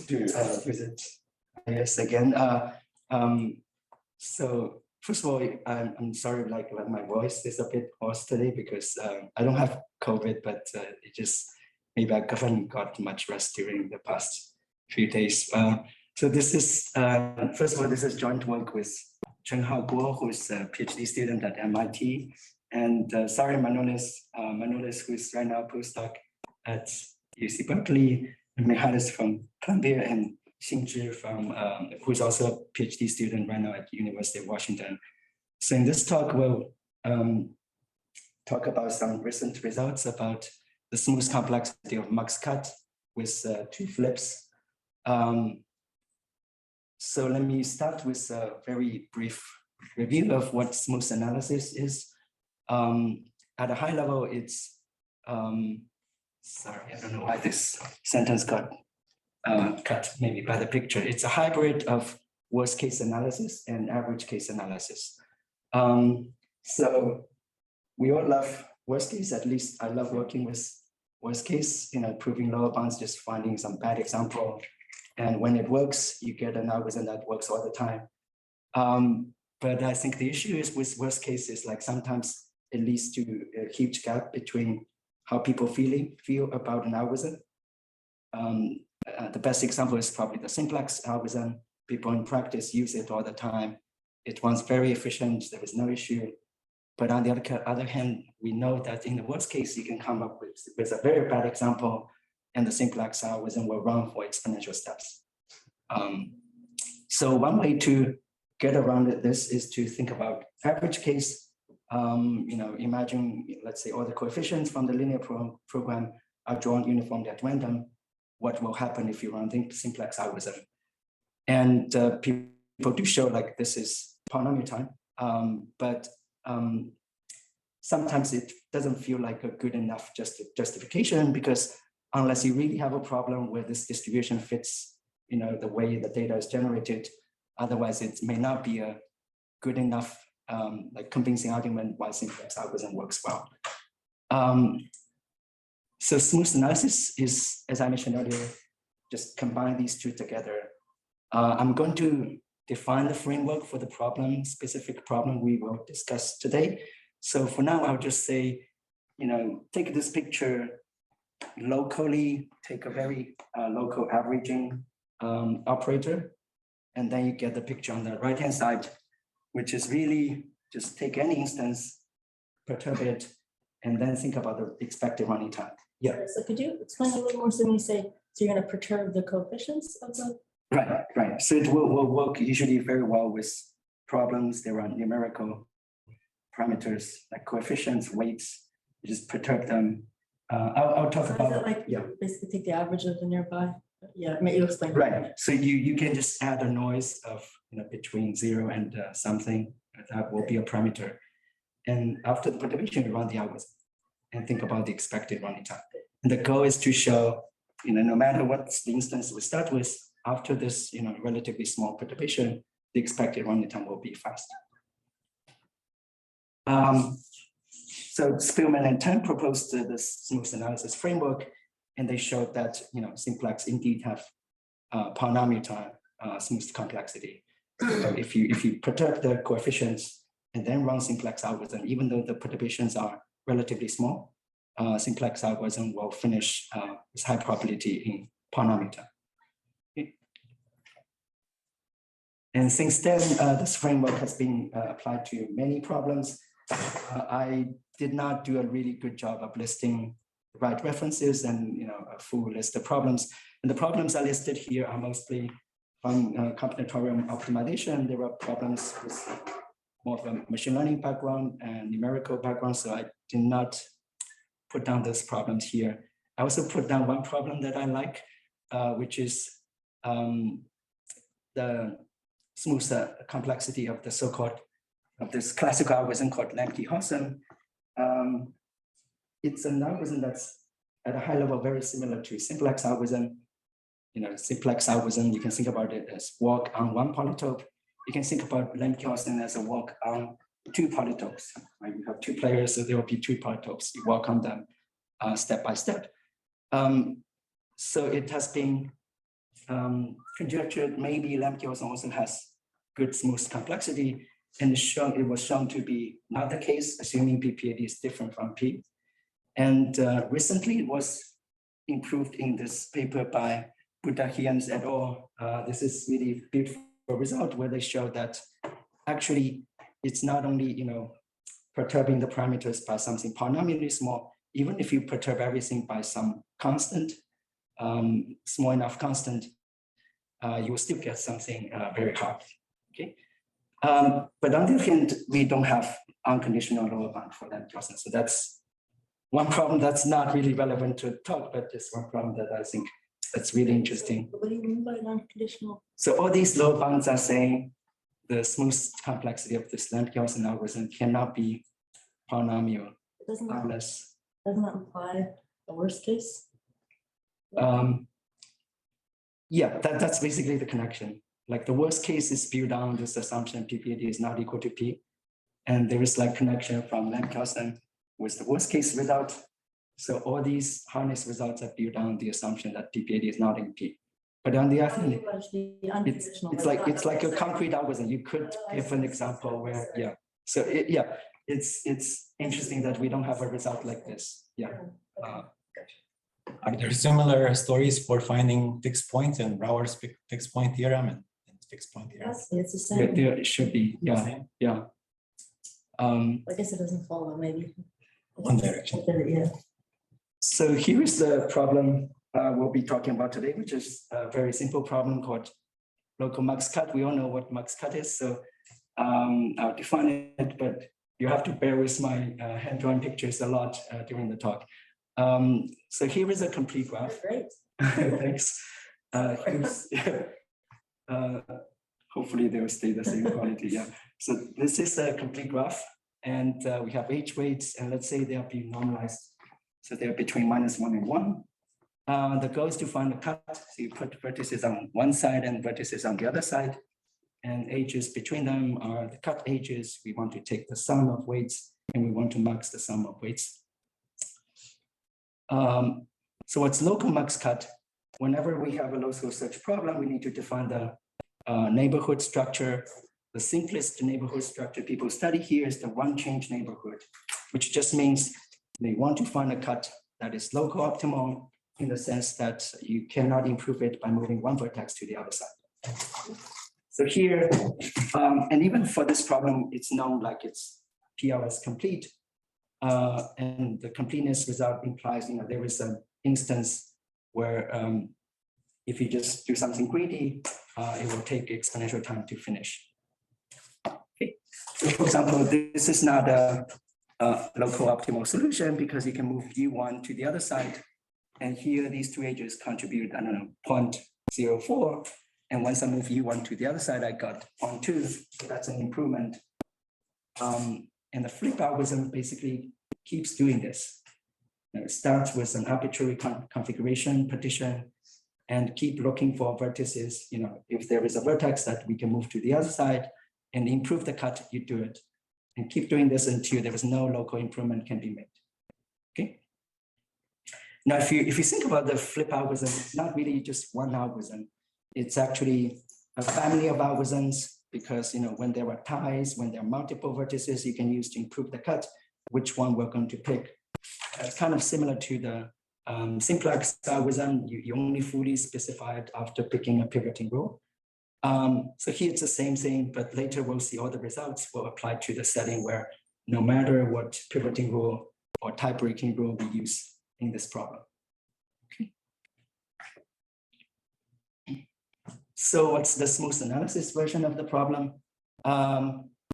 to visit IS again. So first of all, I'm sorry, like my voice is a bit hoarse today because I don't have COVID, but it just maybe I haven't got much rest during the past few days. So this is first of all, this is joint work with Chen, who is a PhD student at MIT, and sorry, Manolis, who is right now a postdoc at UC Berkeley, and Mihalis from Columbia, and Xingzhi from who's also a PhD student right now at University of Washington. So in this talk, we'll talk about some recent results about the smooth complexity of mux cut with 2 flips. So let me start with a very brief review of what smooth analysis is. At a high level, it's, sorry, I don't know why this sentence got cut maybe by the picture. It's a hybrid of worst case analysis and average case analysis. So we all love worst case, at least I love working with worst case, proving lower bounds, just finding some bad example. And when it works, you get an algorithm that works all the time. But I think the issue is with worst cases, like sometimes it leads to a huge gap between how people feel about an algorithm. The best example is probably the simplex algorithm. People in practice use it all the time. It runs very efficient, there is no issue. But on the other hand, we know that in the worst case, you can come up with a very bad example, and the simplex algorithm will run for exponential steps. So one way to get around this is to think about average case. Imagine, let's say, all the coefficients from the linear program are drawn uniformly at random. What will happen if you run the simplex algorithm? And people do show like this is polynomial time, but sometimes it doesn't feel like a good enough justification, because unless you really have a problem where this distribution fits, the way the data is generated, otherwise it may not be a good enough, like convincing argument why simplex algorithm works well. So smooth analysis is, as I mentioned earlier, just combine these two together. I'm going to define the framework for the specific problem we will discuss today. So for now, I'll just say, take this picture locally, take a very local averaging operator, and then you get the picture on the right-hand side, which is really just take any instance, perturb it, and then think about the expected running time. Yeah. So could you explain a little more? So when you say, so you're going to perturb the coefficients of the? Right. So it will work usually very well with problems. There are numerical parameters like coefficients, weights. You just perturb them. I'll talk about it. Like, yeah. Basically take the average of the nearby. Yeah, you explain. Right. So you can just add a noise of between 0 and something. That will be a parameter. And after the perturbation, you run the algorithm and think about the expected running time. And the goal is to show, no matter what the instance we start with, after this, relatively small perturbation, the expected running time will be fast. So Spielman and Teng proposed this smooth analysis framework, and they showed that simplex indeed have polynomial time smooth complexity. So if you perturb the coefficients and then run simplex algorithm, even though the perturbations are relatively small, simplex algorithm will finish with high probability in polynomial time. And since then, this framework has been applied to many problems. I did not do a really good job of listing the right references and a full list of problems. And the problems I listed here are mostly from combinatorial optimization. There are problems with more of a machine learning background and numerical background, so I did not put down those problems here. I also put down one problem that I like, which is the smooth complexity of the so-called this classical algorithm called Lemke-Hausen. It's an algorithm that's at a high level very similar to simplex algorithm. Simplex algorithm, you can think about it as walk on one polytope. You can think about Lemke-Hausen as a walk on 2 polytopes. Right? You have 2 players, so there will be 2 polytopes. You walk on them step by step. So it has been conjectured maybe Lemke also has good smooth complexity, and it was shown to be not the case, assuming PPAD is different from P. And recently it was improved in this paper by Budahians et al. This is really beautiful result where they show that actually it's not only perturbing the parameters by something polynomially small, even if you perturb everything by some constant, small enough constant, you will still get something very hard. Okay. But on the other hand, we don't have unconditional lower bound for that person. So that's one problem that's not really relevant to talk, but just one problem that I think that's really interesting. What do you mean by non-conditional? So all these lower bounds are saying the smooth complexity of this Lemke-Gaussian algorithm cannot be polynomial unless. Doesn't that imply the worst case? Yeah, that's basically the connection. Like the worst case is built on this assumption PPAD is not equal to P. And there is like connection from Lemke-Gaussian with the worst case result. So all these harness results are built on the assumption that PPAD is not in P. But on the other hand, it's like a concrete algorithm. You could give an example where, yeah. So it's interesting that we don't have a result like this. Yeah. Are there similar stories for finding fixed points and Brouwer's fixed point theorem and fixed point theorem? Yes, it's the same. There should be, yeah, yeah. I guess it doesn't follow, maybe. One direction. Yeah. So here is the problem we'll be talking about today, which is a very simple problem called local max cut. We all know what max cut is, so I'll define it, but you have to bear with my hand-drawn pictures a lot during the talk. So here is a complete graph. Great. Thanks. Hopefully they will stay the same quality. Yeah. So this is a complete graph, and we have H weights, and let's say they are being normalized. So they're between -1 and 1. The goal is to find a cut. So you put vertices on one side and vertices on the other side, and edges between them are the cut edges. We want to take the sum of weights, and we want to max the sum of weights. So what's local max cut? Whenever we have a local search problem, we need to define the neighborhood structure. The simplest neighborhood structure people study here is the one change neighborhood, which just means they want to find a cut that is local optimal in the sense that you cannot improve it by moving one vertex to the other side. So here, and even for this problem, it's known like it's PLS complete. And the completeness result implies, there is an instance where if you just do something greedy, it will take exponential time to finish. Okay. So for example, this is not a local optimal solution because you can move U1 to the other side. And here, these two edges contribute, I don't know, 0.04. And once I move U1 to the other side, I got 0.2. So that's an improvement. And the flip algorithm basically keeps doing this. It starts with an arbitrary configuration partition and keep looking for vertices. If there is a vertex that we can move to the other side and improve the cut, you do it. And keep doing this until there is no local improvement can be made. Okay. Now, if you think about the flip algorithm, it's not really just one algorithm. It's actually a family of algorithms because when there are ties, when there are multiple vertices, you can use to improve the cut, which one we're going to pick. It's kind of similar to the simplex algorithm. You only fully specify it after picking a pivoting rule. So here it's the same thing, but later we'll see all the results will apply to the setting where no matter what pivoting rule or tie breaking rule we use in this problem. Okay. So what's the smooth analysis version of the problem?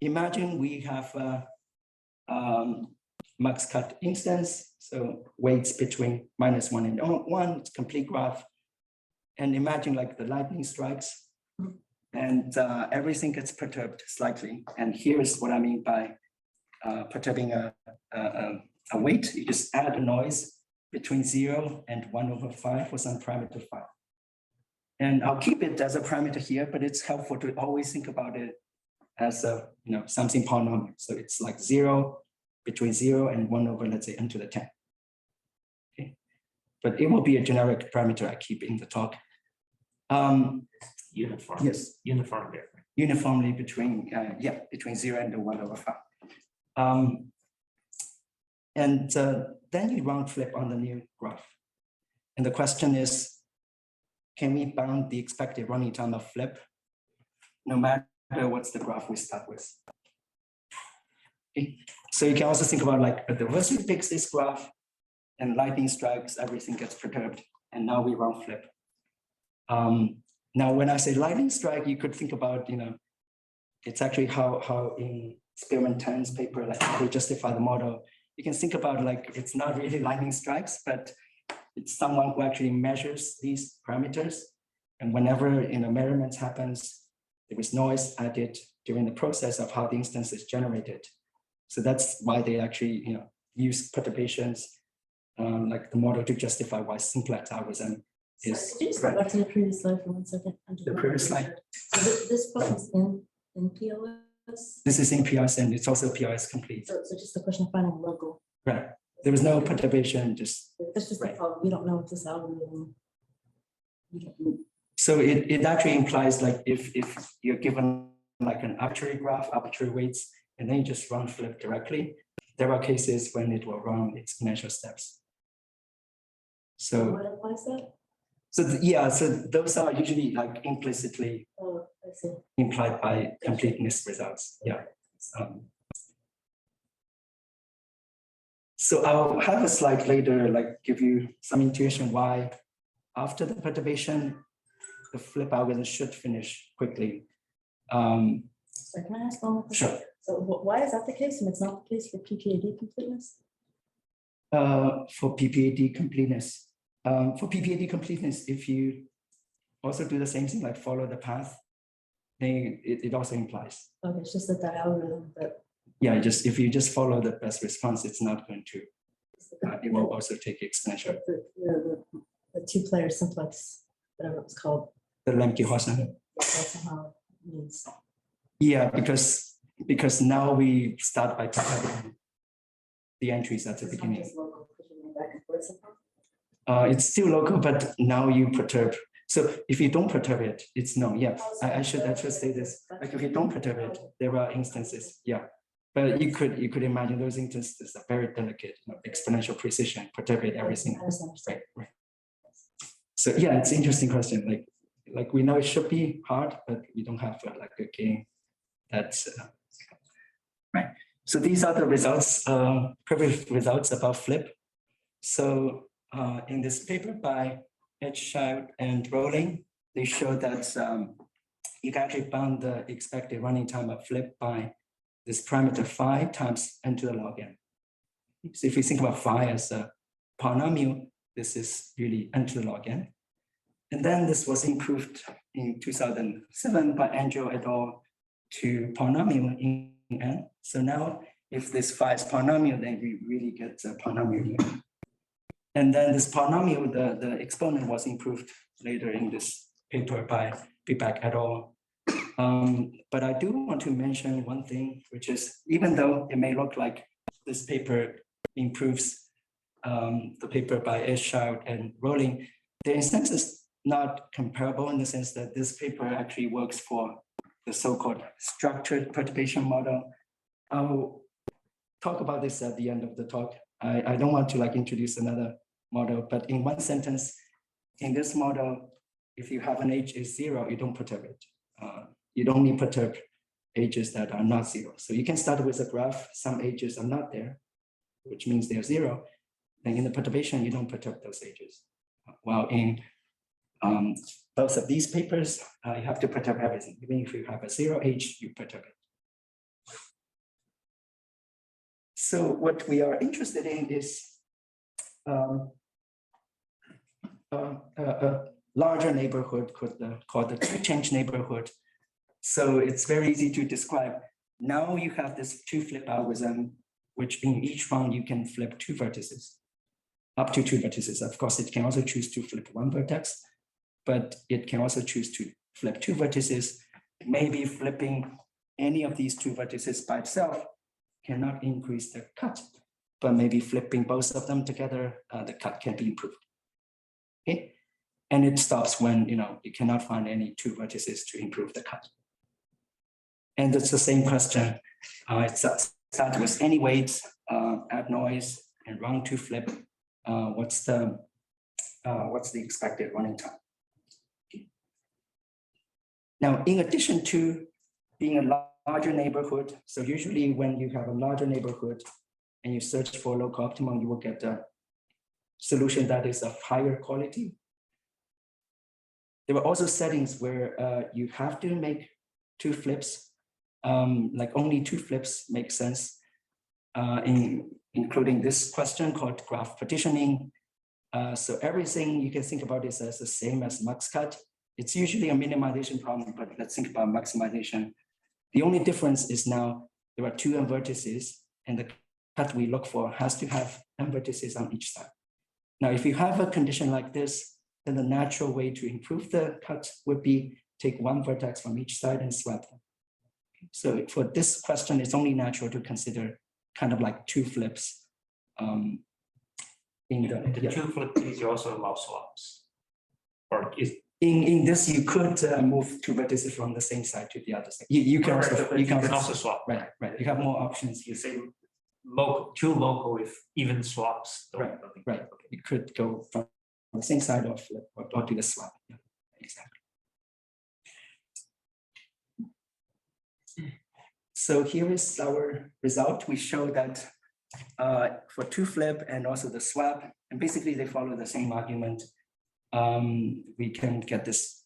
Imagine we have a max cut instance, so weights between -1 and 1, it's complete graph. And imagine like the lightning strikes and everything gets perturbed slightly. And here is what I mean by perturbing a weight. You just add a noise between 0 and 1/5 for some parameter phi. And I'll keep it as a parameter here, but it's helpful to always think about it as a, something polynomial. So it's like 0, between 0 and 1 let's say, n to the 10. Okay. But it will be a generic parameter I keep in the talk. Uniform. Yes, Uniform difference. uniformly between, between 0 and the 1/5. Then you round flip on the new graph. And the question is, can we bound the expected running time of flip no matter what's the graph we start with? Okay. So you can also think about like the adversary picks this graph and lightning strikes, everything gets perturbed. And now we round flip. Now, when I say lightning strike, you could think about, it's actually how in Spielman and Teng's paper, like how they justify the model. You can think about like, it's not really lightning strikes, but it's someone who actually measures these parameters. And whenever measurements happens, there is noise added during the process of how the instance is generated. So that's why they actually use perturbations like the model to justify why simplex algorithm is. Could you just go back to the previous slide for 1 second? The previous slide. So this button's in PLS? This is in PRS and it's also PRS complete. So just the question of finding local. Right. There was no perturbation, just. That's just the problem. We don't know if this algorithm. So it actually implies like if you're given like an arbitrary graph, arbitrary weights, and then you just run flip directly, there are cases when it will run exponential steps. So What implies that? So those are usually like implicitly Oh, I see. implied by completeness results. Yeah. So I'll have a slide later, like give you some intuition why after the perturbation, the flip algorithm should finish quickly. So can I ask one more question? Sure. So why is that the case and it's not the case for PPAD completeness? For PPAD completeness. For PPAD completeness, if you also do the same thing, like follow the path, then it also implies. Okay, it's just that algorithm that. Yeah, if you just follow the best response, it's not going to. It will also take exponential. The two-player simplex, whatever it's called. The Lemke-Hossan. That somehow means. Yeah, because now we start by perturbing the entries at the beginning. It's still local, but now you perturb. So if you don't perturb it, it's no. Yeah, I should say this. Like if you don't perturb it, there are instances. Yeah, but you could imagine those instances are very delicate, exponential precision, perturb it, everything. Right. So yeah, it's an interesting question. Like we know it should be hard, but we don't have like a game that's right. So these are the results, previous results about flip. So in this paper by Chen and Rowling, they show that you can actually bound the expected running time of flip by this parameter phi times n to the log n. So if you think about phi as a polynomial, this is really n to the log n. And then this was improved in 2007 by Angel et al. To polynomial in n. So now if this phi is polynomial, then we really get a polynomial here. And then this polynomial, the exponent was improved later in this paper by Pibak et al. But I do want to mention one thing, which is even though it may look like this paper improves the paper by Chen and Rowling, the instance is not comparable in the sense that this paper actually works for the so-called structured perturbation model. I'll talk about this at the end of the talk. I don't want to like introduce another model, but in one sentence, in this model, if you have an age is 0, you don't perturb it. You don't need perturb ages that are not 0. So you can start with a graph, some ages are not there, which means they're 0. Then in the perturbation, you don't perturb those ages. While in both of these papers, you have to perturb everything. Even if you have a 0 age, you perturb it. So what we are interested in is a larger neighborhood called the two-change neighborhood. So it's very easy to describe. Now you have this two-flip algorithm, which in each round you can flip 2 vertices, up to 2 vertices. Of course, it can also choose to flip 1 vertex, but it can also choose to flip 2 vertices. Maybe flipping any of these 2 vertices by itself cannot increase the cut, but maybe flipping both of them together, the cut can be improved. Okay, And it stops when you cannot find any two vertices to improve the cut. And it's the same question. It starts with any weight, add noise, and round to flip. What's the expected running time? Now, in addition to being a larger neighborhood, so usually when you have a larger neighborhood and you search for local optimum, you will get a solution that is of higher quality. There were also settings where you have to make two flips, like only two flips make sense, including this question called graph partitioning. So everything you can think about is as the same as max cut. It's usually a minimization problem, but let's think about maximization. The only difference is now there are two n vertices, and the cut we look for has to have n vertices on each side. Now, if you have a condition like this, then the natural way to improve the cut would be take one vertex from each side and swap them. So for this question, it's only natural to consider kind of like two flips. In the two flip keys, you also allow swaps. Or is in this, you could move two vertices from the same side to the other side. You can also swap. Right. You have more options. You say local, two local with even swaps. Right. Okay. You could go from the same side or flip or do the swap. Yeah, exactly. So here is our result. We show that for two flip and also the swap, and basically they follow the same argument. We can get this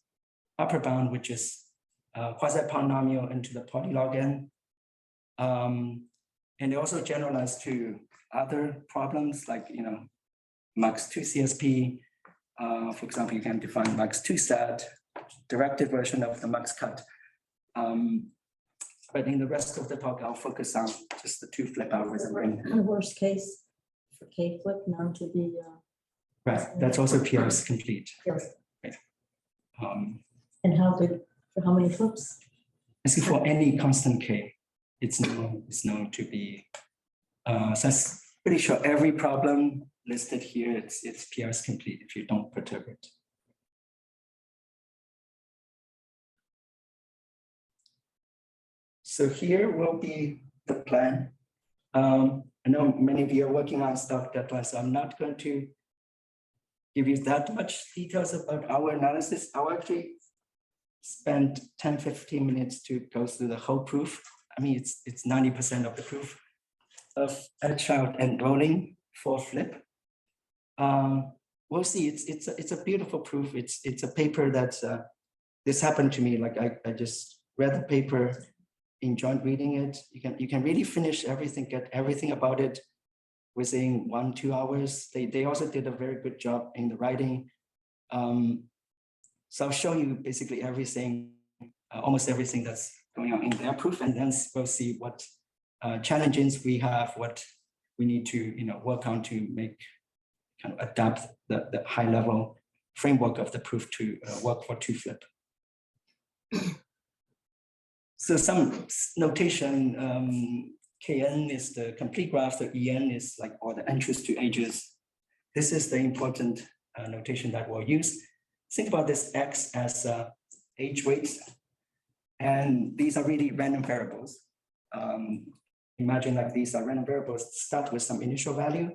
upper bound, which is quasi-polynomial into the polylog n. And they also generalize to other problems like, max 2 CSP. For example, you can define max 2 stat, directed version of the max cut. But in the rest of the talk, I'll focus on just the two flip algorithm. Worst case for K flip known to be. Right, that's also PR's complete. Yes. Right. And how big, for how many flips? Basically, for any constant K, it's known to be. So I'm pretty sure every problem listed here, it's PR's complete if you don't perturb it. So here will be the plan. I know many of you are working on stock deadline, so I'm not going to give you that much details about our analysis. I'll actually spend 10-15 minutes to go through the whole proof. I mean, it's 90% of the proof of edge out and rolling for flip. We'll see. It's a beautiful proof. It's a paper that's this happened to me. Like I just read the paper, enjoyed reading it. You can really finish everything, get everything about it within 1-2 hours. They also did a very good job in the writing. So I'll show you basically everything, almost everything that's going on in their proof, and then we'll see what challenges we have, what we need to work on to make kind of adapt the high level framework of the proof to work for two flip. So some notation, Kn is the complete graph, the En is like all the entries to edges. This is the important notation that we'll use. Think about this X as age weights, and these are really random variables. Imagine like these are random variables, start with some initial value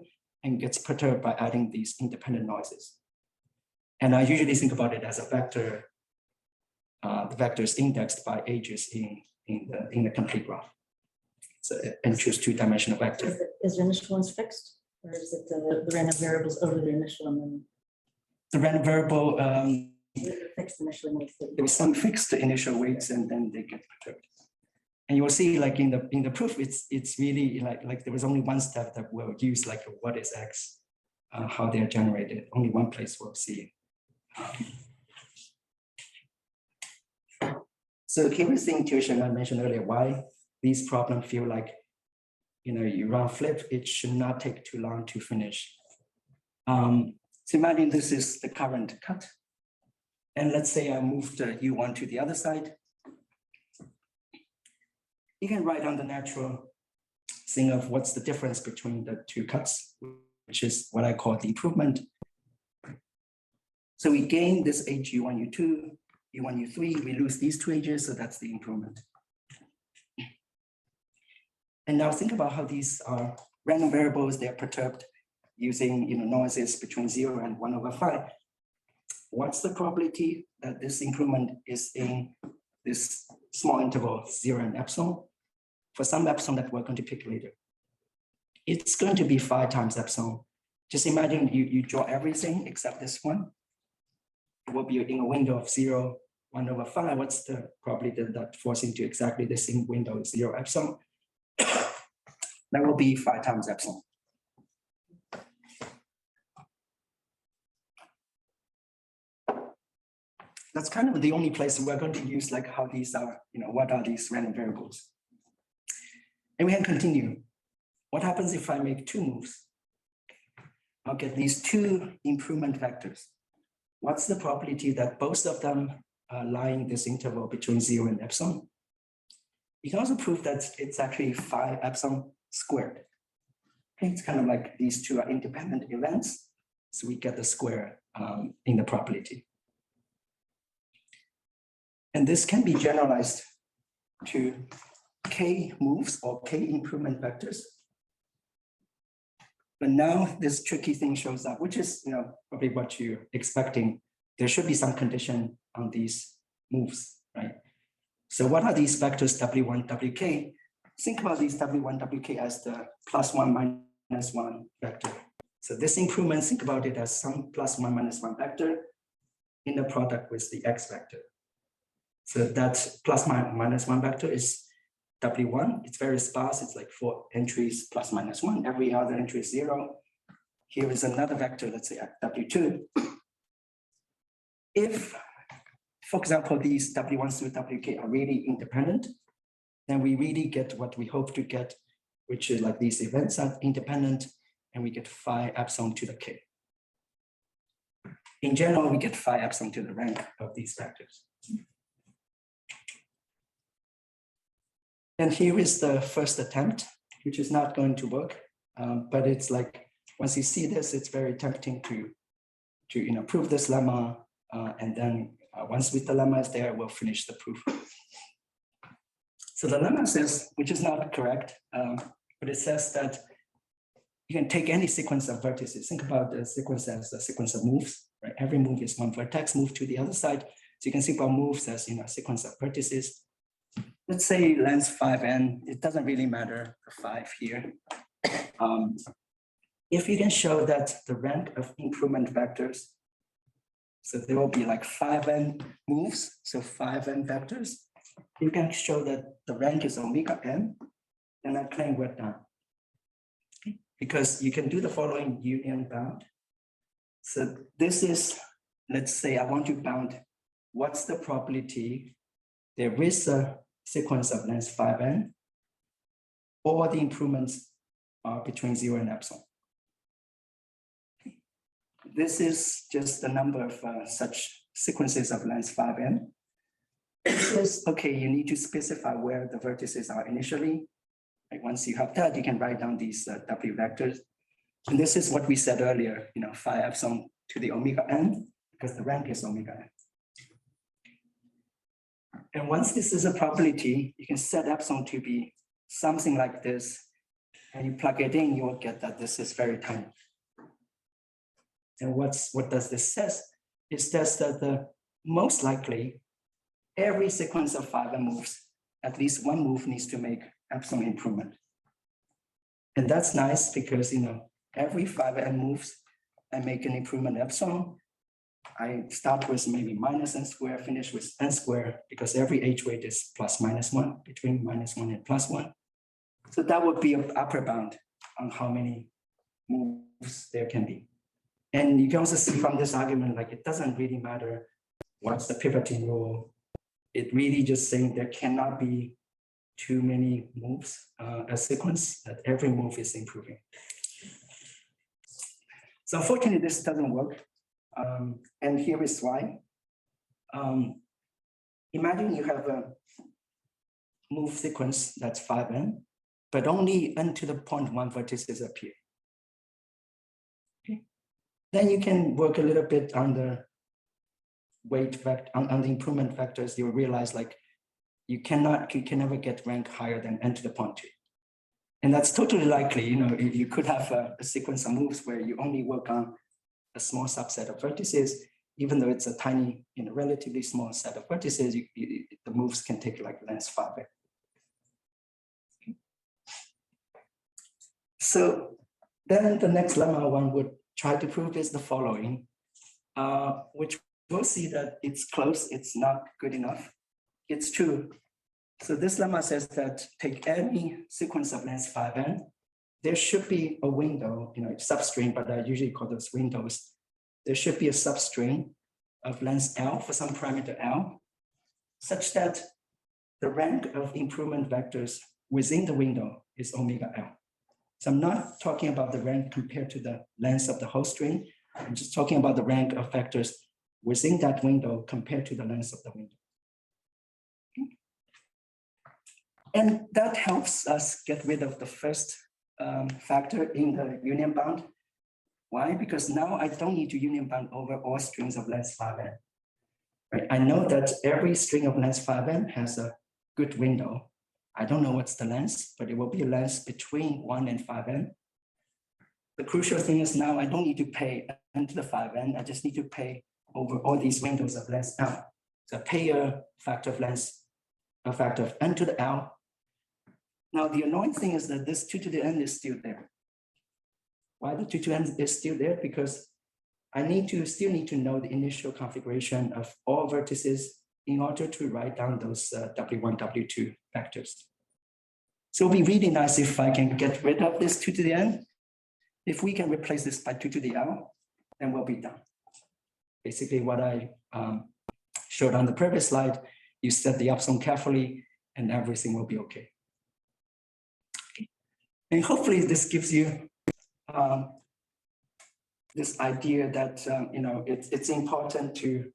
and gets perturbed by adding these independent noises. And I usually think about it as a vector. The vector is indexed by ages in the complete graph. So and choose two-dimensional vector. Is the initial ones fixed, or is it the random variables over the initial and then The random variable, fixed initially? there was some fixed initial weights and then they get perturbed. And you will see like in the proof, it's really like there was only one step that will use like what is X, how they are generated. Only one place we'll see. So here is the intuition I mentioned earlier, why these problems feel like, you run flip, it should not take too long to finish. So imagine this is the current cut. And let's say I moved U1 to the other side. You can write on the natural thing of what's the difference between the two cuts, which is what I call the improvement. So we gain this H U1, U2, U1, U3, we lose these two H's, so that's the improvement. And now think about how these are random variables, they're perturbed using noises between 0 and 1/5. What's the probability that this improvement is in this small interval 0 and epsilon? For some epsilon that we're going to pick later, it's going to be 5 times epsilon. Just imagine you draw everything except this one. It will be in a window of 0, 1/5. What's the probability that falls into exactly the same window, 0 epsilon? That will be 5 times epsilon. That's kind of the only place we're going to use like how these are, what are these random variables? And we can continue. What happens if I make 2 moves? I'll get these 2 improvement vectors. What's the probability that both of them lie in this interval between 0 and epsilon? You can also prove that it's actually 5 epsilon squared. Okay, it's kind of like these 2 are independent events. So we get the square in the probability. And this can be generalized to K moves or K improvement vectors. But now this tricky thing shows up, which is probably what you're expecting. There should be some condition on these moves, right? So what are these vectors W1, Wk? Think about these W1, Wk as the +1, -1 vector. So this improvement, think about it as some +1, -1 vector in the product with the X vector. So that +1 vector is W1. It's very sparse. It's like 4 entries +-1. Every other entry is 0. Here is another vector, let's say W2. If, for example, these W1 through Wk are really independent, then we really get what we hope to get, which is like these events are independent, and we get phi epsilon to the k. In general, we get phi epsilon to the rank of these vectors. And here is the first attempt, which is not going to work, but it's like, once you see this, it's very tempting to prove this lemma, and then once the lemma is there, we'll finish the proof. So the lemma says, which is not correct, but it says that you can take any sequence of vertices. Think about the sequence as a sequence of moves, right? Every move is one vertex, move to the other side. So you can think about moves as a sequence of vertices. Let's say length 5n, it doesn't really matter, the 5 here. If you can show that the rank of improvement vectors, so there will be like 5n moves, so 5n vectors, you can show that the rank is omega n, and that claim we're done. Because you can do the following union bound. So this is, let's say I want to bound, what's the probability there is a sequence of length 5n, all the improvements are between 0 and epsilon. This is just the number of such sequences of length 5n. This is, okay, you need to specify where the vertices are initially. Like once you have that, you can write down these W vectors. And this is what we said earlier, phi epsilon to the omega n, because the rank is omega n. And once this is a probability, you can set epsilon to be something like this, and you plug it in, you will get that this is very tiny. And what does this say? It says that the most likely, every sequence of 5n moves, at least one move needs to make epsilon improvement. And that's nice because, every 5n moves, I make an improvement epsilon. I start with maybe -n square, finish with n square, because every h weight is ±1, between -1 and +1. So that would be an upper bound on how many moves there can be. And you can also see from this argument, like it doesn't really matter what's the pivoting rule. It really just saying there cannot be too many moves, a sequence that every move is improving. So unfortunately, this doesn't work. And here is why. Imagine you have a move sequence that's 5n, but only n to the 0.1 vertices appear. Okay. Then you can work a little bit on the weight vector on the improvement vectors, you'll realize like you can never get rank higher than n to the point 2. And that's totally likely. You know, you could have a sequence of moves where you only work on a small subset of vertices, even though it's a tiny, you know, relatively small set of vertices, the moves can take like length 5. So then the next lemma one would try to prove is the following, which we'll see that it's close, it's not good enough. It's true. So this lemma says that take any sequence of length 5n, there should be a window, you know, substring, but I usually call those windows. There should be a substring of length L for some parameter L, such that the rank of improvement vectors within the window is omega L. So I'm not talking about the rank compared to the length of the whole string. I'm just talking about the rank of vectors within that window compared to the length of the window. Okay. And that helps us get rid of the first factor in the union bound. Why? Because now I don't need to union bound over all strings of length 5n. Right? I know that every string of length 5n has a good window. I don't know what's the length, but it will be a length between 1 and 5n. The crucial thing is now I don't need to pay n to the 5n. I just need to pay over all these windows of length L. So pay a factor of n to the L. Now the annoying thing is that this 2 to the n is still there. Why the 2 to n is still there? Because I still need to know the initial configuration of all vertices in order to write down those W1, W2 vectors. So it'll be really nice if I can get rid of this 2 to the n. If we can replace this by 2 to the L, then we'll be done. Basically what I showed on the previous slide, you set the upsum carefully and everything will be okay. And hopefully this gives you this idea that you know, it's important to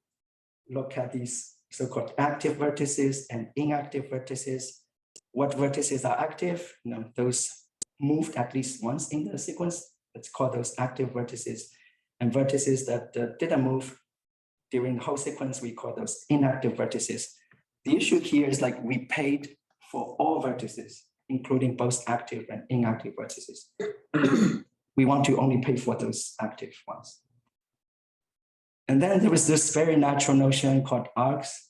look at these so-called active vertices and inactive vertices. What vertices are active? You know, those moved at least once in the sequence. Let's call those active vertices. And vertices that didn't move during the whole sequence, we call those inactive vertices. The issue here is like we paid for all vertices, including both active and inactive vertices. We want to only pay for those active ones. And then there was this very natural notion called arcs,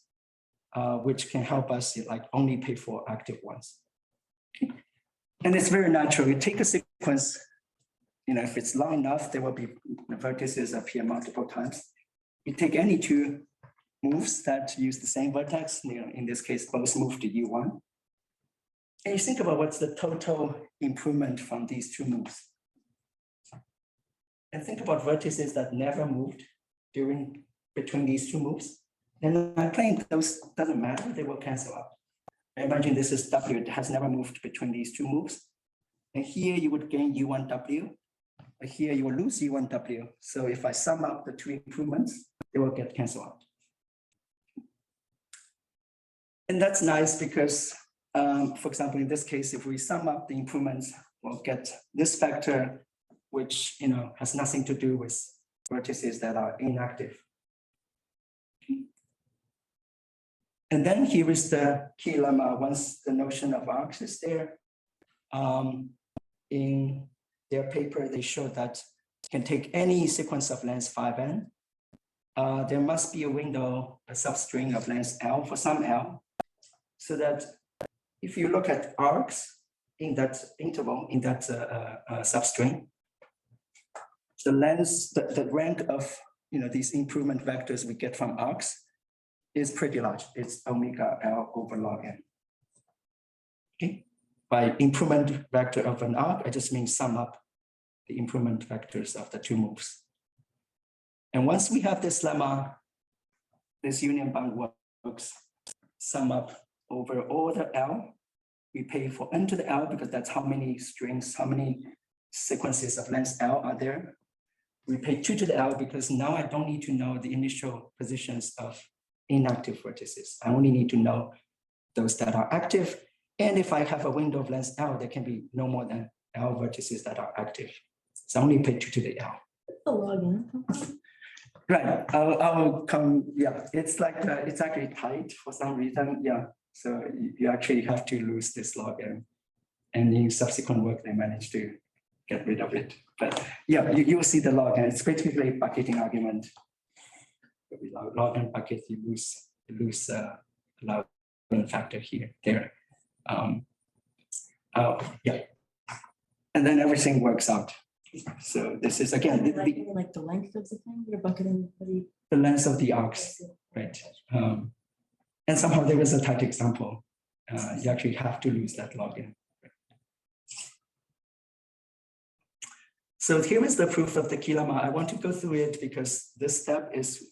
which can help us like only pay for active ones. Okay. And it's very natural. You take a sequence, you know, if it's long enough, there will be vertices appear multiple times. You take any two moves that use the same vertex, you know, in this case, both move to U1. And you think about what's the total improvement from these two moves. And think about vertices that never moved between these two moves. And I claim those doesn't matter, they will cancel out. Imagine this is W, it has never moved between these two moves. And here you would gain U1W, but here you will lose U1W. So if I sum up the two improvements, they will get canceled out. And that's nice because, for example, in this case, if we sum up the improvements, we'll get this factor, which, you know, has nothing to do with vertices that are inactive. And then here is the key lemma. Once the notion of arcs is there, in their paper, they show that you can take any sequence of length 5n. There must be a window, a substring of length L for some L, so that if you look at arcs in that interval, in that substring, the length, the rank of, you know, these improvement vectors we get from arcs is pretty large. It's omega L over log n. Okay. By improvement vector of an arc, I just mean sum up the improvement vectors of the two moves. And once we have this lemma, this union bound works, sum up over all the L. We pay for n to the L because that's how many strings, how many sequences of length L are there. We pay 2 to the L because now I don't need to know the initial positions of inactive vertices. I only need to know those that are active. And if I have a window of length L, there can be no more than L vertices that are active. So I only pay 2 to the L. The log n. Right, I'll come, yeah, it's like, it's actually tight for some reason, yeah. So you actually have to lose this log and in subsequent work, they manage to get rid of it. But yeah, you'll see the log, and it's basically bucketing argument. Without log and bucket, you lose log factor here, there. Yeah, and then everything works out. So this is again Like the length of the thing, you're bucketing the length of the arcs, right? And somehow there is a tight example. You actually have to lose that log in. So here is the proof of the key lemma. I want to go through it because this step is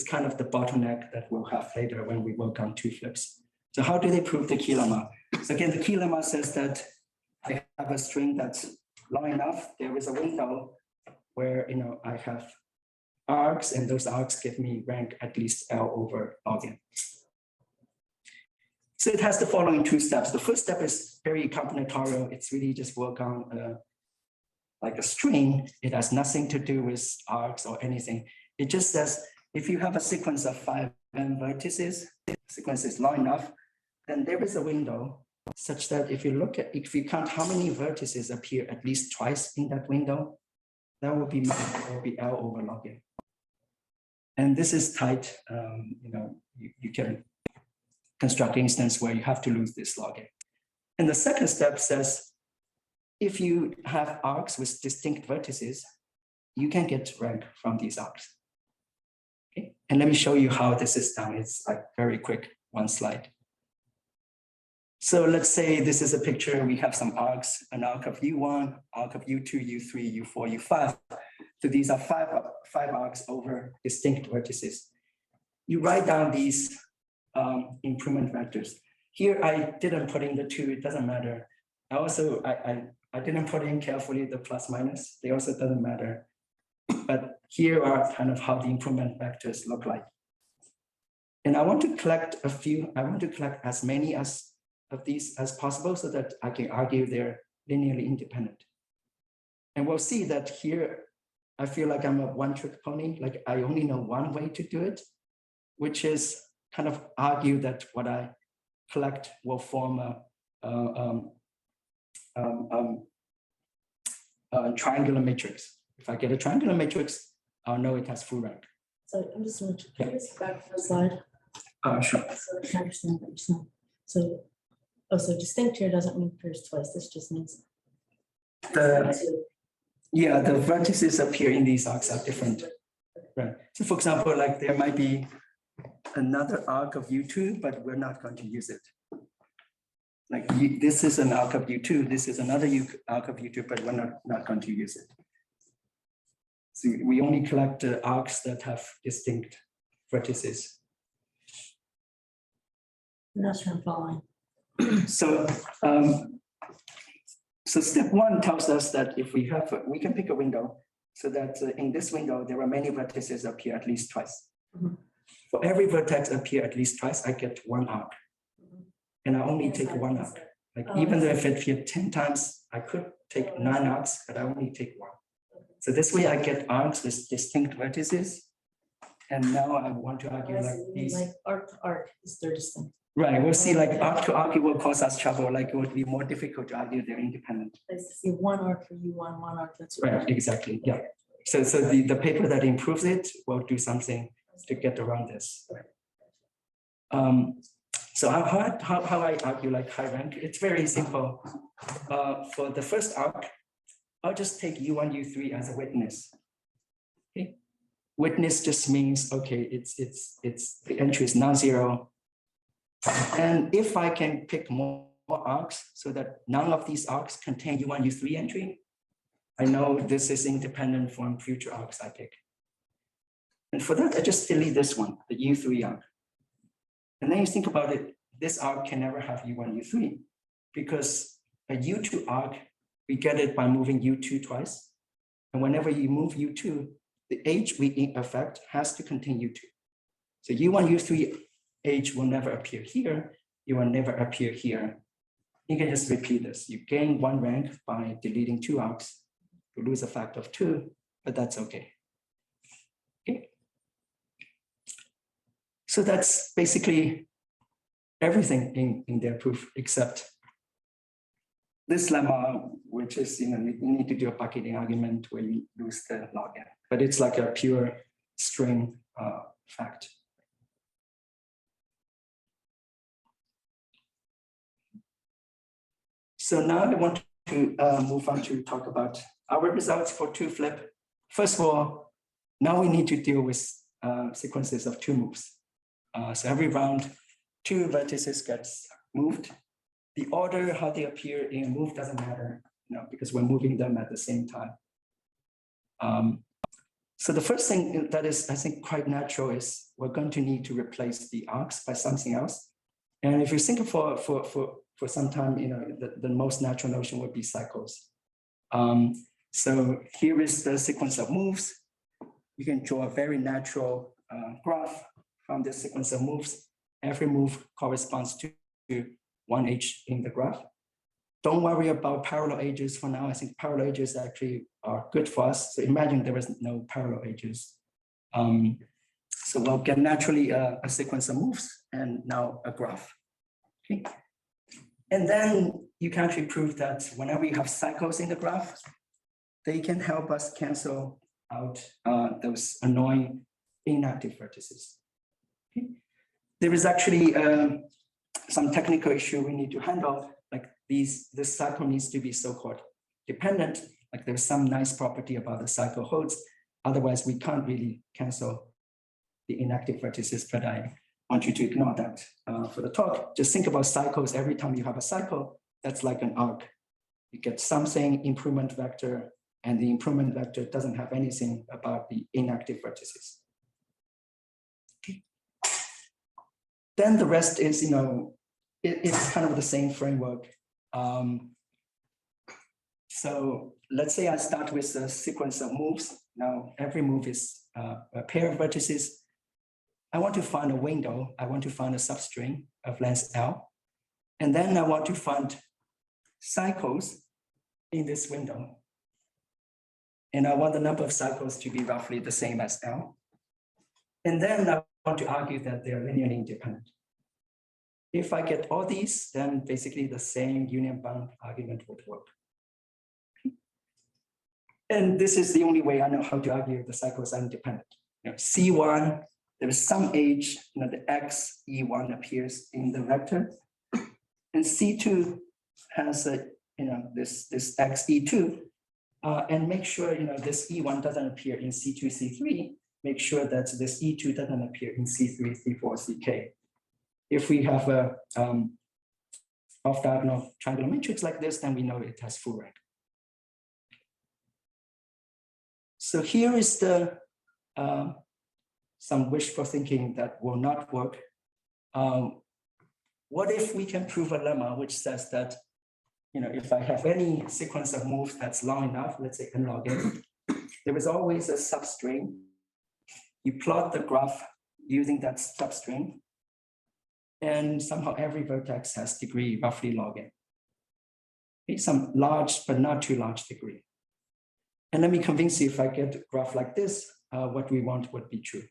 kind of the bottleneck that we'll have later when we work on two flips. So how do they prove the key lemma? So again, the key lemma says that I have a string that's long enough. There is a window where I have arcs, and those arcs give me rank at least L over log n. So it has the following two steps. The first step is very combinatorial. It's really just work on like a string. It has nothing to do with arcs or anything. It just says, if you have a sequence of 5 vertices, sequence is long enough, then there is a window such that if you count how many vertices appear at least twice in that window, that will be L over log n. And this is tight. You can construct an instance where you have to lose this log n. And the second step says, if you have arcs with distinct vertices, you can get rank from these arcs. Okay, and let me show you how this is done. It's like very quick, one slide. So let's say this is a picture. We have some arcs, an arc of U1, arc of U2, U3, U4, U5. So these are five arcs over distinct vertices. You write down these improvement vectors. Here I didn't put in the 2, it doesn't matter. I didn't put in carefully the plus minus, they also doesn't matter. But here are kind of how the improvement vectors look like. And I want to collect as many of these as possible so that I can argue they're linearly independent. And we'll see that here, I feel like I'm a one-trick pony, like I only know one way to do it, which is kind of argue that what I collect will form a triangular matrix. If I get a triangular matrix, I'll know it has full rank. So I'm just going to take this back to the slide. Sure. So I can understand what you're saying. So, so distinct here doesn't mean appears twice. This just means the vertices appear in these arcs are different. Right. So for example, like there might be another arc of U2, but we're not going to use it. Like this is an arc of U2, this is another arc of U2, but we're not going to use it. So we only collect arcs that have distinct vertices. I'm not sure I'm following. So, so step 1 tells us that if we can pick a window so that in this window, there are many vertices appear at least twice. Mhm. For every vertex appear at least twice, I get 1 arc. And I only take 1 arc. Like even though if it appeared 10 times, I could take 9 arcs, but I only take 1. So this way I get arcs with distinct vertices. And now I want to argue like these. Like arc to arc is their distinct. Right, we'll see like arc to arc, it will cause us trouble. Like it would be more difficult to argue they're independent. I see 1 arc for U1, 1 arc that's Right, exactly, yeah. So the paper that improves it will do something to get around this. So how I argue like high rank, it's very simple. For the first arc, I'll just take U1, U3 as a witness. Okay, witness just means okay, it's the entry is non-zero, and if I can pick more arcs so that none of these arcs contain U1, U3 entry, I know this is independent from future arcs I pick. And for that, I just delete this one, the U3 arc. And then you think about it, this arc can never have U1, U3 because a U2 arc, we get it by moving U2 twice. And whenever you move U2, the H we affect has to contain U2. So U1, U3 H will never appear here. You will never appear here. You can just repeat this. You gain 1 rank by deleting 2 arcs. You lose a factor of 2, but that's okay. Okay. So that's basically everything in their proof except this lemma, which is, you need to do a bucketing argument where you lose the log n, but it's like a pure string fact. So now I want to move on to talk about our results for two flip. First of all, now we need to deal with sequences of two moves. So every round, two vertices gets moved. The order, how they appear in a move doesn't matter, because we're moving them at the same time. So the first thing that is, I think, quite natural is we're going to need to replace the arcs by something else. And if you think for some time, the most natural notion would be cycles. So here is the sequence of moves. You can draw a very natural graph from this sequence of moves. Every move corresponds to one edge in the graph. Don't worry about parallel edges for now. I think parallel edges actually are good for us. So imagine there is no parallel edges. So we'll get naturally a sequence of moves and now a graph. Okay. And then you can actually prove that whenever you have cycles in the graph, they can help us cancel out those annoying inactive vertices. Okay. There is actually some technical issue we need to handle, like this cycle needs to be so-called dependent, like there's some nice property about the cycle holds, otherwise we can't really cancel the inactive vertices, but I want you to ignore that for the talk. Just think about cycles. Every time you have a cycle, that's like an arc. You get something, improvement vector, and the improvement vector doesn't have anything about the inactive vertices. Okay. Then the rest is, it's kind of the same framework. So let's say I start with a sequence of moves. Now every move is a pair of vertices. I want to find a window. I want to find a substring of length L. And then I want to find cycles in this window. And I want the number of cycles to be roughly the same as L. And then I want to argue that they're linearly independent. If I get all these, then basically the same union bound argument would work. And this is the only way I know how to argue the cycles are independent. C1, there is some age, the x E1 appears in the vector, and C2 has this x E2, and make sure this E1 doesn't appear in C2, C3. Make sure that this E2 doesn't appear in C3, C4, CK. If we have a off-diagonal triangular matrix like this, then we know it has full rank. So here is the some wishful thinking that will not work. What if we can prove a lemma which says that, if I have any sequence of moves that's long enough, let's say n log n, there is always a substring. You plot the graph using that substring, and somehow every vertex has degree roughly log n. Okay, some large but not too large degree. And let me convince you, if I get a graph like this, what we want would be true.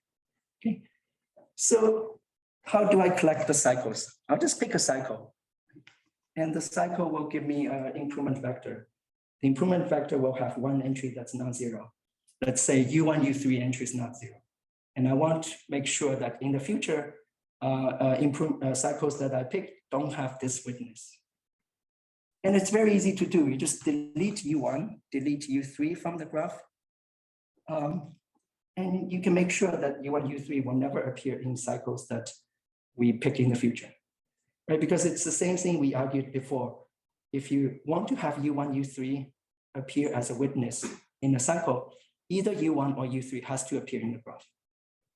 Okay, so how do I collect the cycles? I'll just pick a cycle, and the cycle will give me an improvement vector. The improvement vector will have one entry that's non-zero. Let's say U1, U3 entry is not zero. And I want to make sure that in the future, cycles that I pick don't have this witness. And it's very easy to do. You just delete U1, delete U3 from the graph. And you can make sure that U1, U3 will never appear in cycles that we pick in the future, right? Because it's the same thing we argued before. If you want to have U1, U3 appear as a witness in a cycle, either U1 or U3 has to appear in the graph.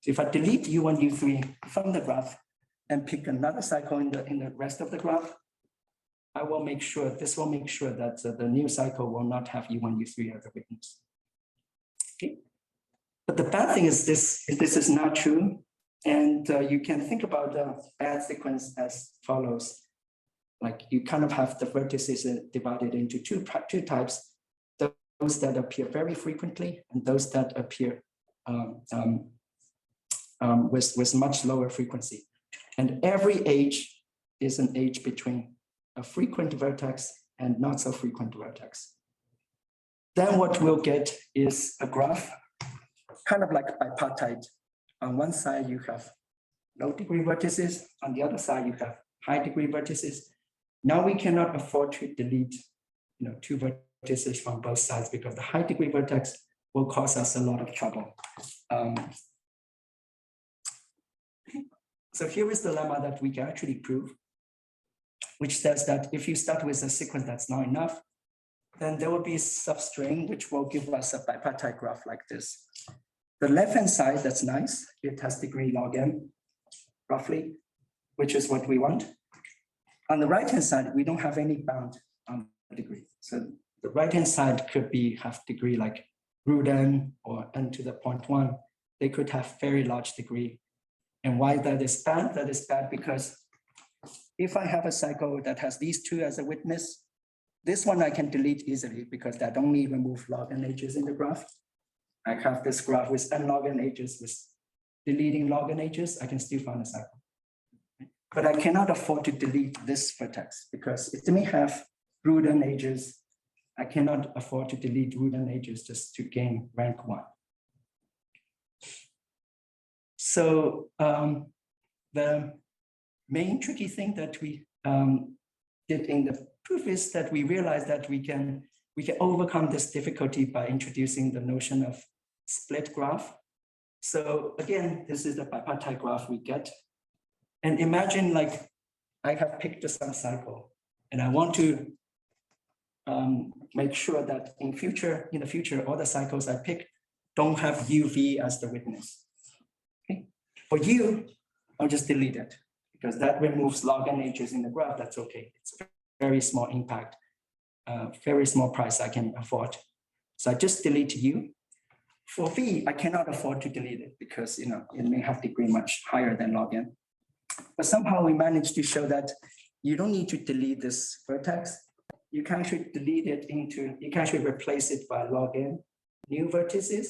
So if I delete U1, U3 from the graph and pick another cycle in the rest of the graph, I will make sure, this will make sure that the new cycle will not have U1, U3 as a witness. Okay. But the bad thing is this is not true. And you can think about the bad sequence as follows. Like you kind of have the vertices divided into two types, those that appear very frequently and those that appear with much lower frequency. And every edge is an edge between a frequent vertex and not so frequent vertex. Then what we'll get is a graph, kind of like bipartite. On one side, you have low degree vertices. On the other side, you have high degree vertices. Now we cannot afford to delete, two vertices from both sides because the high degree vertex will cause us a lot of trouble. So here is the lemma that we can actually prove, which says that if you start with a sequence that's not enough, then there will be a substring which will give us a bipartite graph like this. The left-hand side, that's nice. It has degree log n, roughly, which is what we want. On the right-hand side, we don't have any bound on the degree. So the right-hand side could have degree like root n or n to the 0.1. They could have very large degree. And why that is bad? That is bad because if I have a cycle that has these two as a witness, this one I can delete easily because that only remove log n edges in the graph. I have this graph with n log n edges with deleting log n edges, I can still find a cycle. But I cannot afford to delete this vertex because it may have root n edges. I cannot afford to delete root n edges just to gain rank 1. So the main tricky thing that we did in the proof is that we realized that we can overcome this difficulty by introducing the notion of split graph. So again, this is the bipartite graph we get. And imagine like I have picked some cycle and I want to make sure that in the future, all the cycles I pick don't have UV as the witness. Okay. For U, I'll just delete it because that removes log n edges in the graph. That's okay. It's a very small impact, very small price I can afford. So I just delete U. For V, I cannot afford to delete it because it may have degree much higher than log n. But somehow we managed to show that you don't need to delete this vertex. You can actually you can actually replace it by log n new vertices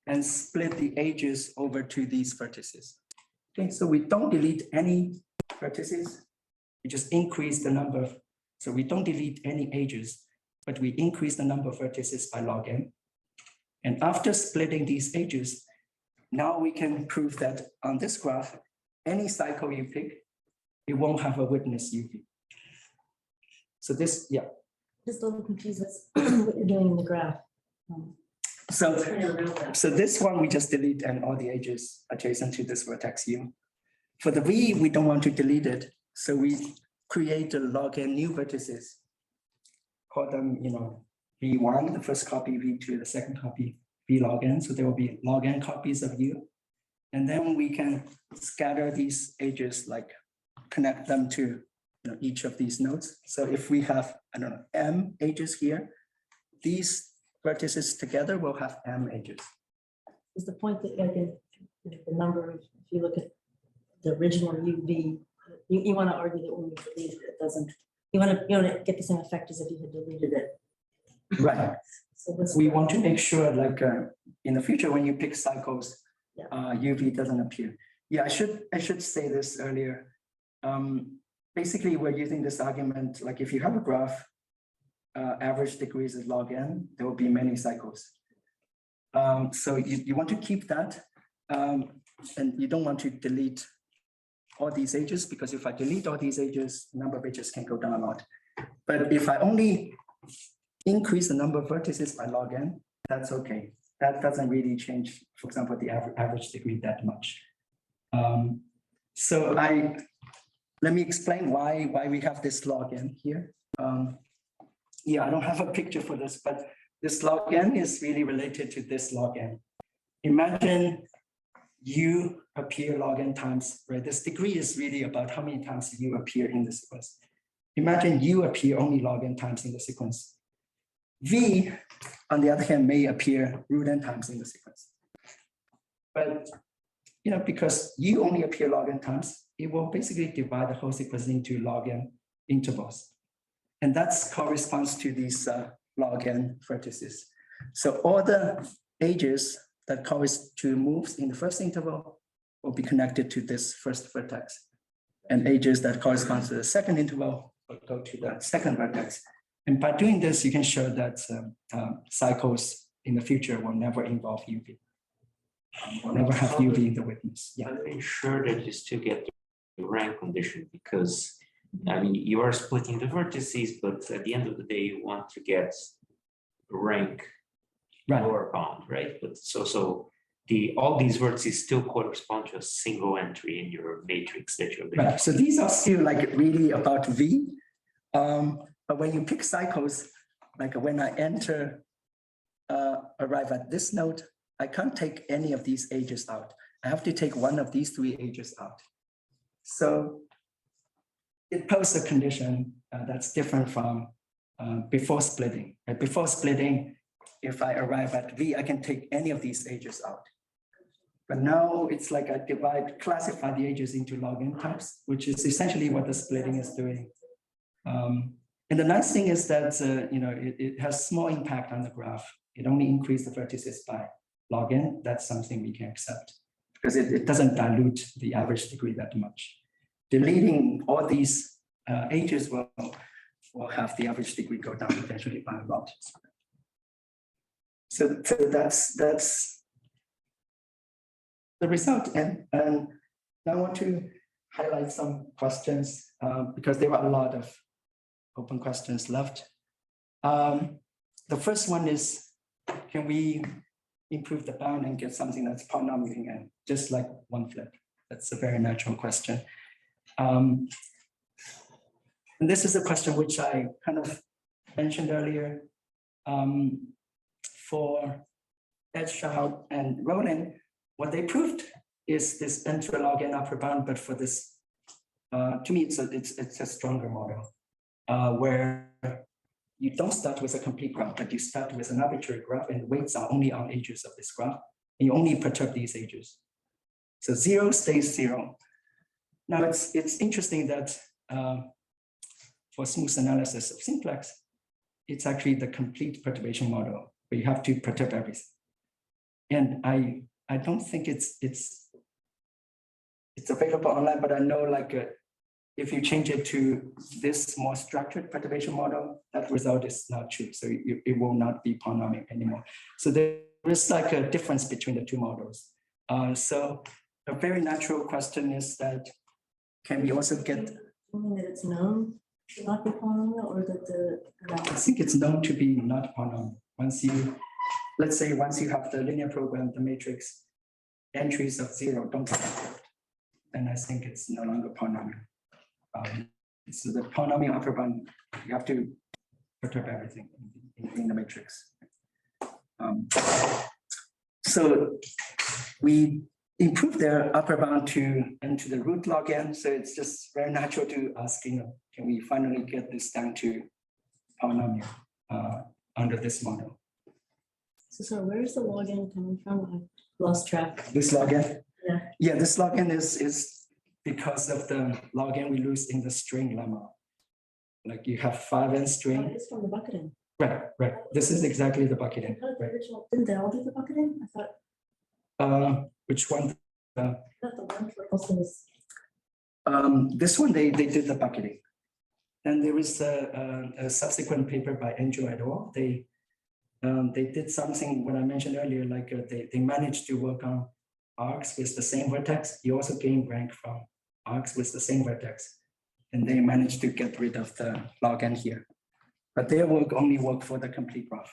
and split the edges over to these vertices. Okay, so we don't delete any vertices. We just increase the number of, so we don't delete any edges, but we increase the number of vertices by log n. And after splitting these edges, now we can prove that on this graph, any cycle you pick, it won't have a witness UV. So this, yeah. Just a little confused with what you're doing in the graph. So this one, we just delete and all the edges adjacent to this vertex U. For the V, we don't want to delete it. So we create a log n new vertices, call them, V1, the first copy, V2, the second copy, V log n. So there will be log n copies of U. And then we can scatter these edges, like connect them to each of these nodes. So if we have, I don't know, M edges here, these vertices together will have M edges. Is the point that the number of, if you look at the original UV, you want to argue that when you delete it, it doesn't, you want to get the same effect as if you had deleted it. Right. So we want to make sure, like in the future, when you pick cycles, UV doesn't appear. Yeah, I should say this earlier. Basically, we're using this argument, like if you have a graph, average degrees is log n, there will be many cycles. So you want to keep that, and you don't want to delete all these edges, because if I delete all these edges, the number of edges can go down a lot. But if I only increase the number of vertices by log n, that's okay. That doesn't really change, for example, the average degree that much. So let me explain why we have this log n here. Yeah, I don't have a picture for this, but this log n is really related to this log n. Imagine you appear log n times, right? This degree is really about how many times you appear in the sequence. Imagine you appear only log n times in the sequence. V, on the other hand, may appear root n times in the sequence. But because you only appear log n times, it will basically divide the whole sequence into log n intervals. And that corresponds to these log n vertices. So all the edges that correspond to moves in the first interval will be connected to this first vertex. And edges that correspond to the second interval will go to the second vertex. And by doing this, you can show that cycles in the future will never involve UV. Will never have UV in the witness. Yeah. I'm sure that you still get the rank condition because I mean you are splitting the vertices, but at the end of the day, you want to get rank lower bound, right? But so all these vertices still correspond to a single entry in your matrix that you're right. So these are still like really about V. But when you pick cycles, like when I arrive at this node, I can't take any of these edges out. I have to take one of these three edges out. So it poses a condition that's different from before splitting. Before splitting, if I arrive at V, I can take any of these edges out. But now it's like I classify the edges into log n types, which is essentially what the splitting is doing. And the nice thing is that it has small impact on the graph. It only increases the vertices by log n. That's something we can accept because it doesn't dilute the average degree that much. Deleting all these edges will have the average degree go down eventually by a lot. So that's the result. And now I want to highlight some questions because there are a lot of open questions left. The first one is, can we improve the bound and get something that's polynomial again, just like one flip? That's a very natural question. And this is a question which I kind of mentioned earlier. For Edgechild and Roland, what they proved is this log n upper bound, but for this, to me, it's a stronger model where you don't start with a complete graph, but you start with an arbitrary graph and weights are only on edges of this graph. And you only perturb these edges. So 0 stays 0. Now it's interesting that for smooth analysis of simplex, it's actually the complete perturbation model, but you have to perturb everything. And I don't think it's available online, but I know like if you change it to this more structured perturbation model, that result is not true. So it will not be polynomial anymore. So there is like a difference between the two models. So a very natural question is that, can we also get? You mean that it's known to not be polynomial, or that the? I think it's known to be not polynomial. Let's say once you have the linear program, the matrix entries of 0 don't get perturbed, then I think it's no longer polynomial. So the polynomial upper bound, you have to perturb everything in the matrix. So we improve their upper bound into the root log n. So it's just very natural to ask, can we finally get this down to polynomial under this model? So where is the log n coming from? I lost track. This log n? Yeah. Yeah, this log n is because of the log n we lose in the string lemma. Like you have 5n Oh, string. it is from the bucketing. Right. This is exactly the bucketing. I thought the Right. original, didn't they all do the bucketing? I thought Which one? the one for also was. This one they did the bucketing. And there is a subsequent paper by Angel et al. They did something what I mentioned earlier, like they managed to work on arcs with the same vertex. You also gain rank from arcs with the same vertex. And they managed to get rid of the log n here. But their work only work for the complete graph.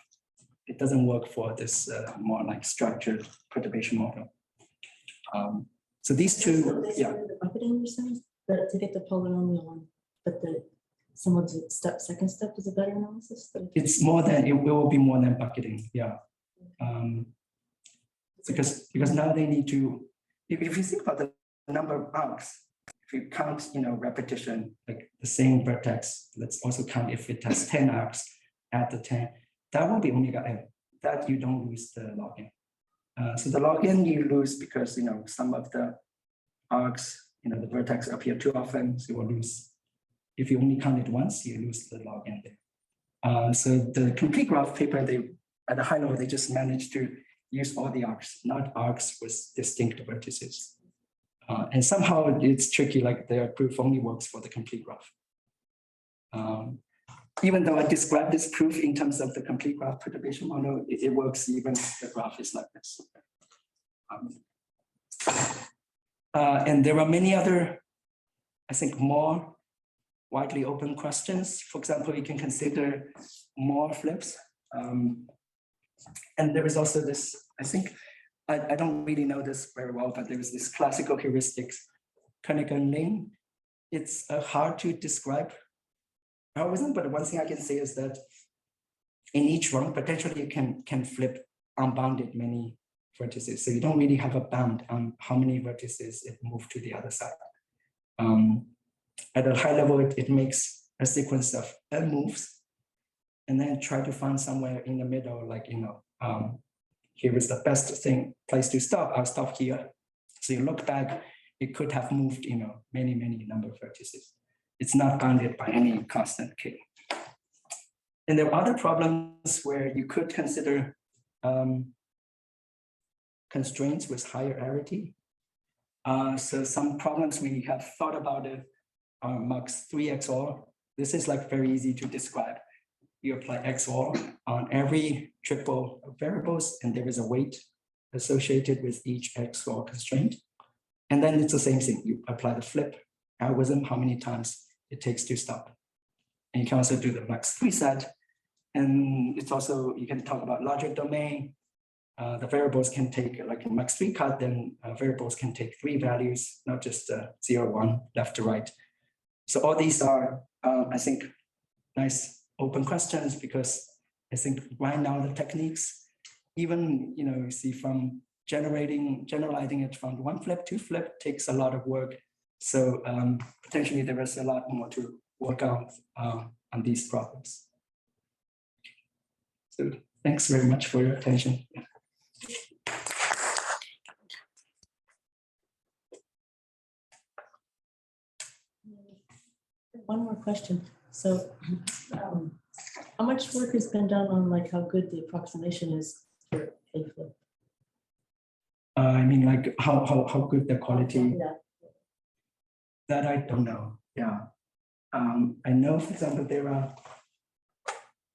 It doesn't work for this more like structured perturbation model. So these two, yeah. The bucketing you're saying, but to get the polynomial one, but some of the second step is a better analysis. It's more than, it will be more than bucketing, yeah. Because now they need to, if you think about the number of arcs, if you count, repetition, like the same vertex, let's also count if it has 10 arcs, add the 10, that will be omega n. That you don't lose the log n. So the log n you lose because, some of the arcs, the vertex appear too often, so you will lose. If you only count it once, you lose the log n there. So the complete graph paper, at a high level, they just managed to use all the arcs, not arcs with distinct vertices. And somehow it's tricky, like their proof only works for the complete graph. Even though I described this proof in terms of the complete graph perturbation model, it works even if the graph is like this. And there are many other, I think, more widely open questions. For example, you can consider more flips. And there is also this, I think, I don't really know this very well, but there is this classical heuristics, Koenig-Lane. It's hard to describe algorithm, but one thing I can say is that in each run, potentially you can flip unbounded many vertices. So you don't really have a bound on how many vertices it moves to the other side. At a high level, it makes a sequence of n moves, and then try to find somewhere in the middle, like, here is the best place to stop. I'll stop here. So you look back, it could have moved, many number of vertices. It's not bounded by any constant k. And there are other problems where you could consider constraints with higher arity. So some problems we have thought about it are max 3 XOR. This is like very easy to describe. You apply XOR on every triple of variables, and there is a weight associated with each XOR constraint. And then it's the same thing. You apply the flip algorithm, how many times it takes to stop. And you can also do the max 3 set. And it's also, you can talk about logic domain. The variables can take, like in max 3 cut, then variables can take 3 values, not just 0, 1, left to right. So all these are, I think, nice open questions, because I think right now the techniques, even, you see from generalizing it from 1 flip to flip takes a lot of work. So potentially there is a lot more to work on these problems. So thanks very much for your attention. One more question. So how much work has been done on like how good the approximation is for a flip? I mean, like how good the quality, Yeah. that I don't know. Yeah. I know, for example, there are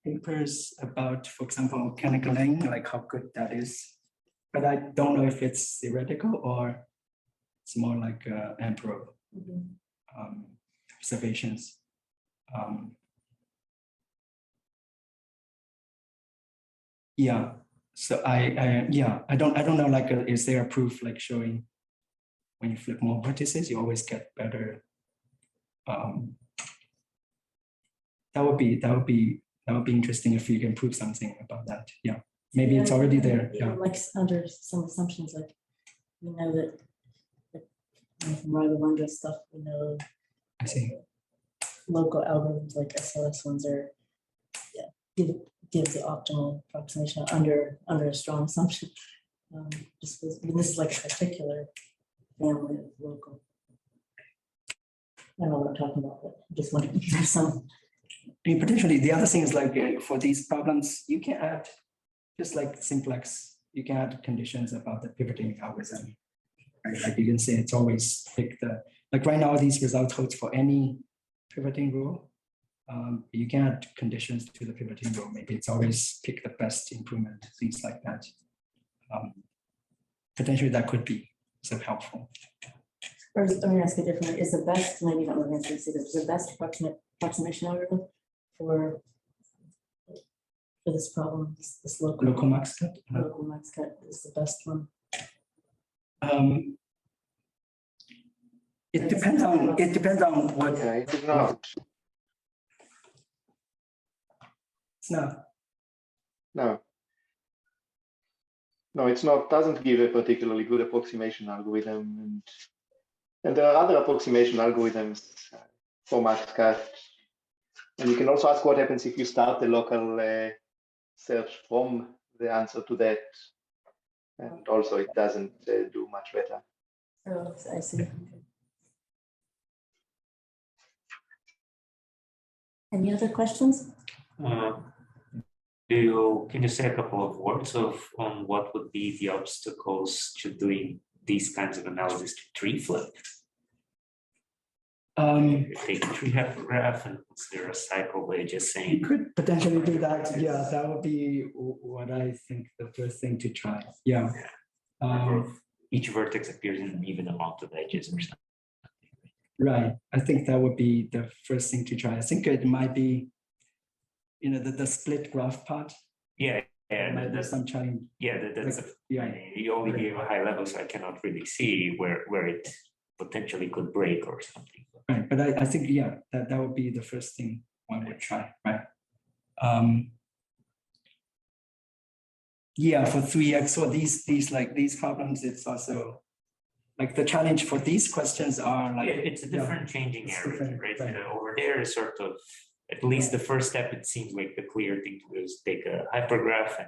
papers about, for example, Koenig-Lane, like how good that is. But I don't know if it's theoretical or it's more like emperor observations. Yeah. So I don't know, like, is there a proof like showing when you flip more vertices, you always get better? That would be interesting if you can prove something about that. Yeah, maybe it's already there. Yeah, Like under some assumptions, like we know that from Raghavendra stuff, we know I see. local algorithms like SLS ones are, give the optimal approximation under a strong assumption. This is like a particular family of local. I don't know what I'm talking about, but I just wondering if there's some. I mean, potentially, the other thing is like for these problems, you can add, just like simplex, you can add conditions about the pivoting algorithm. Right? Like you can say it's always pick the, like right now, these results hold for any pivoting rule. You can add conditions to the pivoting rule. Maybe it's always pick the best improvement, things like that. Potentially that could be so helpful. Or let me ask it differently. Is the best, maybe not going to say this, the best approximation algorithm for this problem, this Local max cut? local max cut is the best one? It depends on what. Yeah, it is not. It's not. No, it's not. Doesn't give a particularly good approximation algorithm, and there are other approximation algorithms for max cut. And you can also ask what happens if you start the local search from the answer to that, and also it doesn't do much better. Oh, I see. Any other questions? Can you say a couple of words on what would be the obstacles to doing these kinds of analysis to tree flip? Take a tree hypergraph and consider a cycle by just You saying, could potentially do that. Yeah, that would be what I think the first thing to try. Yeah. each vertex appears in an even amount of edges or something. Right. I think that would be the first thing to try. I think it might be, the split graph part. Yeah, yeah, Might be some challenge. yeah, that's Yeah. you only gave a high level, so I cannot really see where it potentially could break or something. Right. But I think, yeah, that would be the first thing one would try. Right. Yeah, for 3x, so these problems, it's also like the challenge for these questions are like, It's a different changing it's area, different, right? right. Over there is sort of, at least the first step, it seems like the clear thing to do is take a hypergraph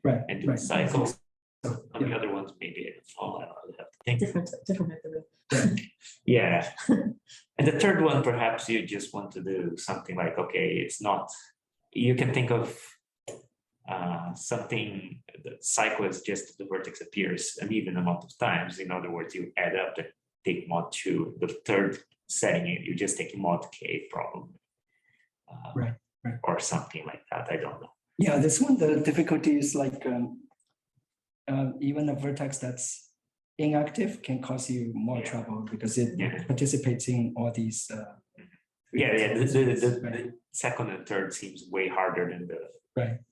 right, and do right. cycles. So, On the yeah. other ones, maybe I don't have to think. Different hypergraph. Yeah. And the third one, perhaps you just want to do something like, okay, it's not, you can think of something, the cycle is just the vertex appears an even amount of times. In other words, you add up and take mod 2. The third setting, you just take mod k probably. Right. Or something like that. I don't know. Yeah, this one, the difficulty is like even a vertex that's inactive can cause you more trouble because it participates in all these. The second and third seems way harder than the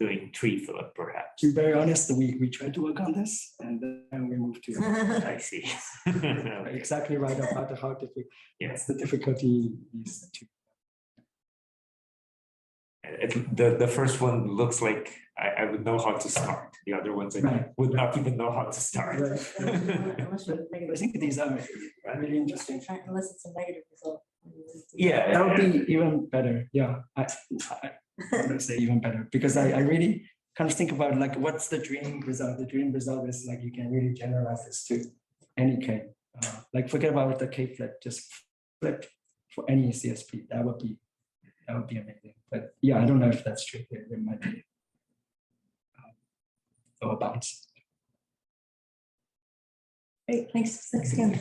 doing tree flip, perhaps. To be very honest, we tried to work on this and then we moved to. I see. Exactly right about how difficult. Yeah. That's the difficulty is to. The first one looks like I would know how to start. The other ones I would not even know how to start. Unless you're I think these are really interesting. Unless it's a negative result. Yeah, That would be even better. Yeah, I would say even better because I really kind of think about like what's the dream result. The dream result is like you can really generalize this to any K. Like forget about the K flip, just flip for any CSP. That would be amazing. But yeah, I don't know if that's true. There might be lower bounds. Great, thanks again.